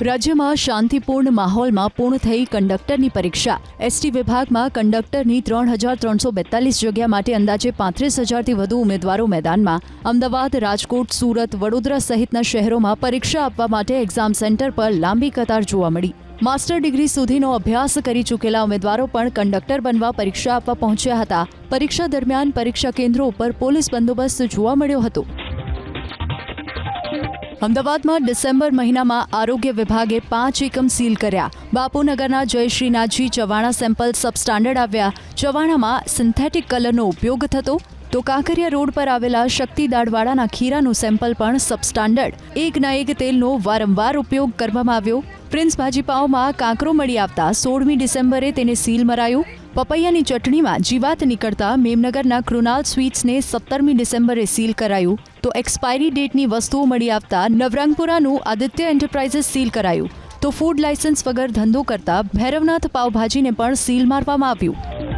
રાજ્યમાં શાંતિપૂર્ણ માહોલમાં પૂર્ણ થઈ કંડક્ટરની પરીક્ષા. એસટી વિભાગમાં કંડક્ટરની 3,342 જગ્યા માટે અંદાજે 35,000થી વધુ ઉમેદવારો મેદાનમાં. અમદાવાદ, રાજકોટ, સુરત, વડોદરા સહિતના શહેરોમાં પરીક્ષા આપવા માટે એક્ઝામ સેન્ટર પર લાંબી કતાર જોવા મળી. માસ્ટર ડિગ્રી સુધીનો અભ્યાસ કરી ચૂકેલા ઉમેદવારો પણ કંડક્ટર બનવા પરીક્ષા આપવા પહોંચ્યા હતા. પરીક્ષા દરમિયાન પરીક્ષા કેન્દ્રો ઉપર પોલીસ બંદોબસ્ત જોવા મળ્યો હતો. અમદાવાદમાં ડિસેમ્બર મહિનામાં આરોગ્ય વિભાગે 5 એકમ સીલ કર્યા. બાપુનગરના જયશ્રીનાથજી ચવાણા સેમ્પલ સબસ્ટાન્ડર્ડ આવ્યા. ચવાણામાં સિન્થેટિક કલરનો ઉપયોગ થતો, તો કાંકરિયા રોડ પર આવેલા શક્તિ દાળવાડાના ખીરાનું સેમ્પલ પણ સબસ્ટાન્ડર્ડ. એકના એક તેલનો વારંવાર ઉપયોગ કરવામાં આવ્યો. પ્રિન્સ ભાજીપાવમાં કાંકરો મળી આવતા 16મી ડિસેમ્બરે તેને સીલ મરાયું. પપૈયાની ચટણીમાં જીવાત નીકળતા મેમનગરના કૃણાલ સ્વીટ્સને 17મી ડિસેમ્બરે સીલ કરાયું. તો એક્સપાયરી ડેટની વસ્તુઓ મળી આવતા નવરંગપુરાનું આદિત્ય એન્ટરપ્રાઇઝીસ સીલ કરાયું. તો ફૂડ લાયસન્સ વગર ધંધો કરતા ભૈરવનાથ પાવભાજીને પણ સીલ મારવામાં આવ્યું.